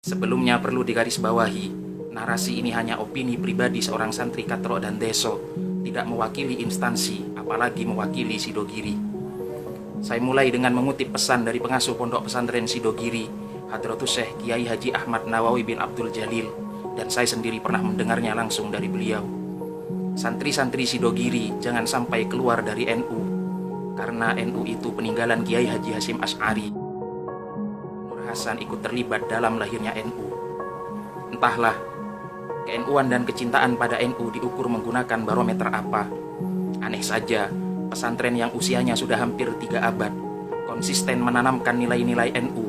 Sebelumnya perlu digarisbawahi, narasi ini hanya opini pribadi seorang santri Katro dan Deso, tidak mewakili instansi, apalagi mewakili Sidogiri. Saya mulai dengan mengutip pesan dari pengasuh pondok pesantren Sidogiri, Hadratus Syekh Kiai Haji Ahmad Nawawi bin Abdul Jalil, dan saya sendiri pernah mendengarnya langsung dari beliau. Santri-santri Sidogiri jangan sampai keluar dari NU, karena NU itu peninggalan Kiai Haji Hasyim Asy'ari. Nur Hasan ikut terlibat dalam lahirnya NU. Entahlah, ke-NU-an dan kecintaan pada NU diukur menggunakan barometer apa. Aneh saja, pesantren yang usianya sudah hampir 3 abad, konsisten menanamkan nilai-nilai NU,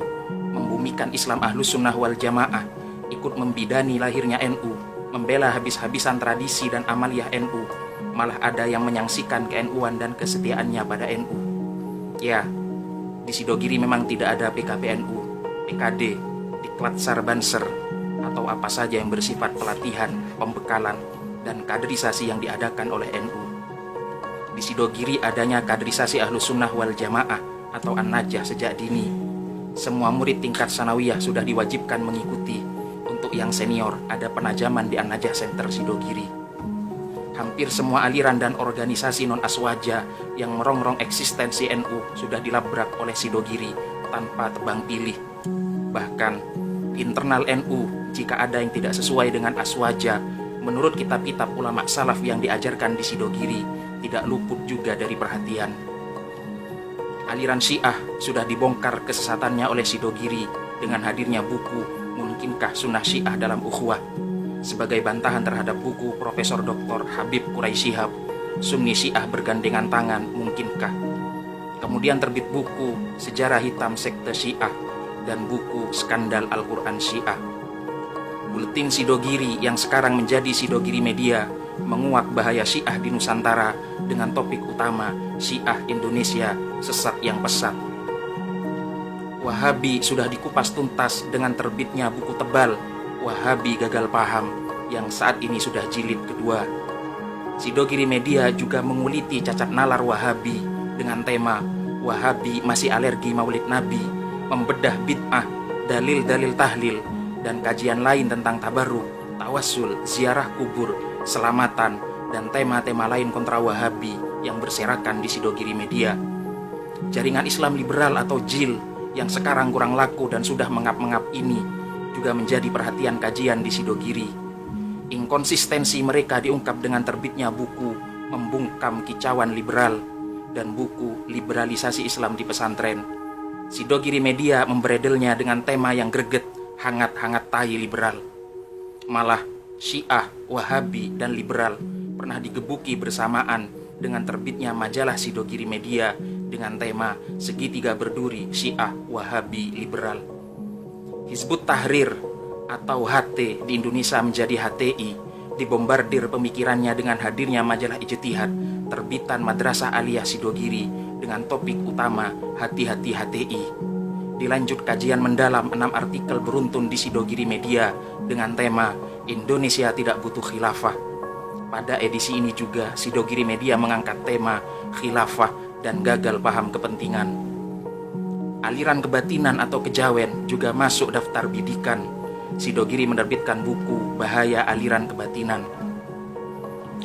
membumikan Islam Ahlus Sunnah wal Jamaah, ikut membidani lahirnya NU, membela habis-habisan tradisi dan amaliyah NU, malah ada yang menyaksikan ke-NU-an dan kesetiaannya pada NU. Ya, di Sidogiri memang tidak ada PKPNU, PKD, Diklat Sarbanser, atau apa saja yang bersifat pelatihan, pembekalan, dan kaderisasi yang diadakan oleh NU. Di Sidogiri adanya kaderisasi Ahlus Sunnah wal Jamaah atau An-Najah sejak dini. Semua murid tingkat sanawiyah sudah diwajibkan mengikuti. Untuk yang senior ada penajaman di An-Najah Center Sidogiri. Hampir semua aliran dan organisasi non-aswaja yang merongrong eksistensi NU sudah dilabrak oleh Sidogiri tanpa tebang pilih. Bahkan di internal NU, jika ada yang tidak sesuai dengan aswaja, menurut kitab-kitab ulama salaf yang diajarkan di Sidogiri, tidak luput juga dari perhatian. Aliran Syiah sudah dibongkar kesesatannya oleh Sidogiri dengan hadirnya buku Mungkinkah Sunnah Syiah dalam Ukhuwah, sebagai bantahan terhadap buku Profesor Dr. Habib Quraisyihab, Sunni Syiah Bergandengan Tangan Mungkinkah. Kemudian terbit buku Sejarah Hitam Sekte Syiah dan buku Skandal Al-Quran Syiah. Buletin Sidogiri yang sekarang menjadi Sidogiri Media menguak bahaya Syiah di Nusantara dengan topik utama Syiah Indonesia Sesat yang Pesat. Wahabi sudah dikupas tuntas dengan terbitnya buku tebal Wahabi Gagal Paham yang saat ini sudah jilid kedua. Sidogiri Media juga menguliti cacat nalar Wahabi dengan tema Wahabi Masih Alergi Maulid Nabi, membedah bid'ah, dalil-dalil tahlil, dan kajian lain tentang tabarruk, tawassul, ziarah kubur, selamatan, dan tema-tema lain kontra Wahabi yang berserakan di Sidogiri Media. Jaringan Islam Liberal atau JIL yang sekarang kurang laku dan sudah mengap-mengap ini juga menjadi perhatian kajian di Sidogiri. Inkonsistensi mereka diungkap dengan terbitnya buku Membungkam Kicauan Liberal dan buku Liberalisasi Islam di Pesantren. Sidogiri Media memberedelnya dengan tema yang greget, hangat-hangat tai liberal. Malah Syiah, Wahabi, dan liberal pernah digebuki bersamaan dengan terbitnya majalah Sidogiri Media dengan tema Segitiga Berduri Syiah, Wahabi, Liberal. Hizbut Tahrir atau HT di Indonesia menjadi HTI dibombardir pemikirannya dengan hadirnya majalah Ijtihad terbitan Madrasah Aliyah Sidogiri dengan topik utama Hati-hati HTI. Dilanjut kajian mendalam 6 artikel beruntun di Sidogiri Media dengan tema Indonesia Tidak Butuh Khilafah. Pada edisi ini juga Sidogiri Media mengangkat tema Khilafah dan Gagal Paham Kepentingan. Aliran kebatinan atau kejawen juga masuk daftar bidikan. Sidogiri menerbitkan buku Bahaya Aliran Kebatinan.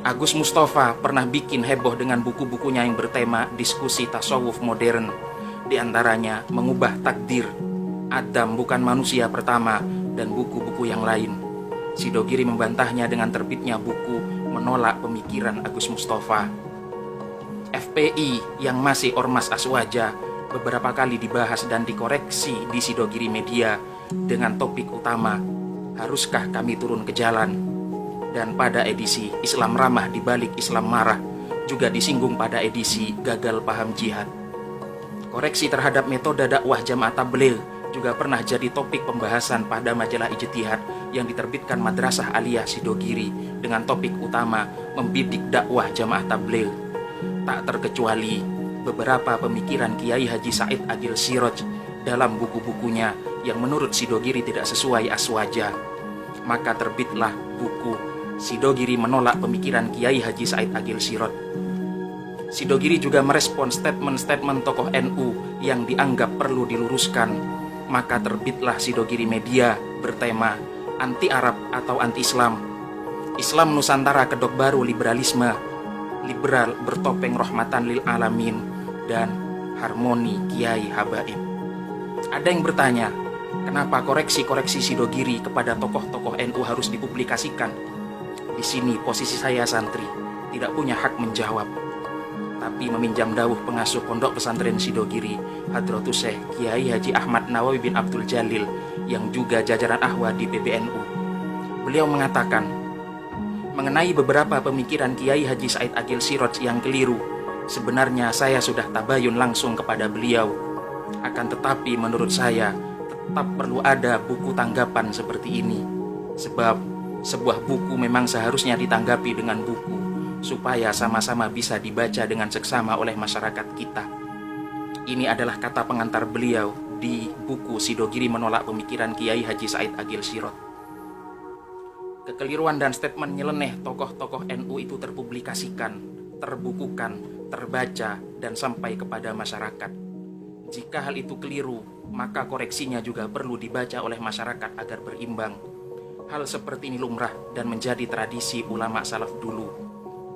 Agus Mustafa pernah bikin heboh dengan buku-bukunya yang bertema diskusi tasawuf modern. Di antaranya Mengubah Takdir, Adam Bukan Manusia Pertama, dan buku-buku yang lain. Sidogiri membantahnya dengan terbitnya buku Menolak Pemikiran Agus Mustafa. FPI yang masih ormas aswaja beberapa kali dibahas dan dikoreksi di Sidogiri Media dengan topik utama Haruskah Kami Turun ke Jalan? Dan pada edisi Islam Ramah di Balik Islam Marah juga disinggung pada edisi Gagal Paham Jihad. Koreksi terhadap metode dakwah Jamaah Tabligh juga pernah jadi topik pembahasan pada majalah Ijtihad yang diterbitkan Madrasah Aliyah Sidogiri dengan topik utama Membidik Dakwah Jamaah Tabligh. Tak terkecuali beberapa pemikiran Kiai Haji Said Agil Siroj dalam buku-bukunya yang menurut Sidogiri tidak sesuai aswaja. Maka terbitlah buku Sidogiri Menolak Pemikiran Kiai Haji Said Agil Siroj. Sidogiri juga merespon statement-statement tokoh NU yang dianggap perlu diluruskan. Maka terbitlah Sidogiri Media bertema anti-Arab atau anti-Islam, Islam Nusantara kedok baru liberalisme, liberal bertopeng rahmatan lil alamin, dan harmoni kiai habaib. Ada yang bertanya, kenapa koreksi-koreksi Sidogiri kepada tokoh-tokoh NU harus dipublikasikan? Di sini posisi saya santri, tidak punya hak menjawab, tapi meminjam dawuh pengasuh pondok pesantren Sidogiri, Hadratus Syekh Kiai Haji Ahmad Nawawi bin Abdul Jalil, yang juga jajaran ahwa di PBNU. Beliau mengatakan, mengenai beberapa pemikiran Kiai Haji Said Agil Siraj yang keliru, sebenarnya saya sudah tabayun langsung kepada beliau. Akan tetapi menurut saya, tetap perlu ada buku tanggapan seperti ini. Sebab sebuah buku memang seharusnya ditanggapi dengan buku, supaya sama-sama bisa dibaca dengan seksama oleh masyarakat kita. Ini adalah kata pengantar beliau di buku Sidogiri Menolak Pemikiran Kiai Haji Said Agil Siraj. Kekeliruan dan statement nyeleneh tokoh-tokoh NU itu terpublikasikan, terbukukan, terbaca, dan sampai kepada masyarakat. Jika hal itu keliru, maka koreksinya juga perlu dibaca oleh masyarakat agar berimbang. Hal seperti ini lumrah dan menjadi tradisi ulama salaf dulu.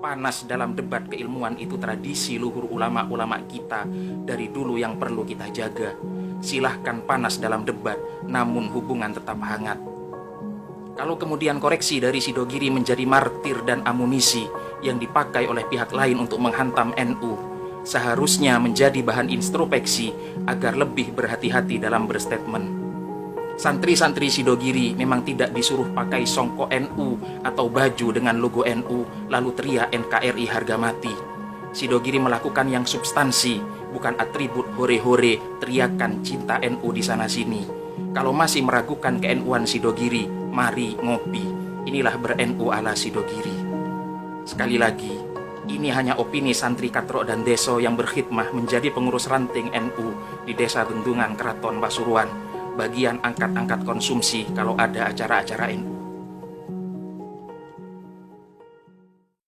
Panas dalam debat keilmuan itu tradisi luhur ulama-ulama kita dari dulu yang perlu kita jaga. Silahkan panas dalam debat, namun hubungan tetap hangat. Kalau kemudian koreksi dari Sidogiri menjadi martir dan amunisi yang dipakai oleh pihak lain untuk menghantam NU, seharusnya menjadi bahan introspeksi agar lebih berhati-hati dalam berstatement. Santri-santri Sidogiri memang tidak disuruh pakai songkok NU atau baju dengan logo NU lalu teriak NKRI harga mati. Sidogiri melakukan yang substansi, bukan atribut hore-hore teriakan cinta NU di sana-sini. Kalau masih meragukan ke-NU-an Sidogiri, mari ngopi. Inilah ber-NU ala Sidogiri. Sekali lagi, ini hanya opini santri Katrok dan Deso yang berkhidmah menjadi pengurus ranting NU di Desa Bendungan, Keraton Pasuruan, bagian angkat-angkat konsumsi kalau ada acara-acara NU.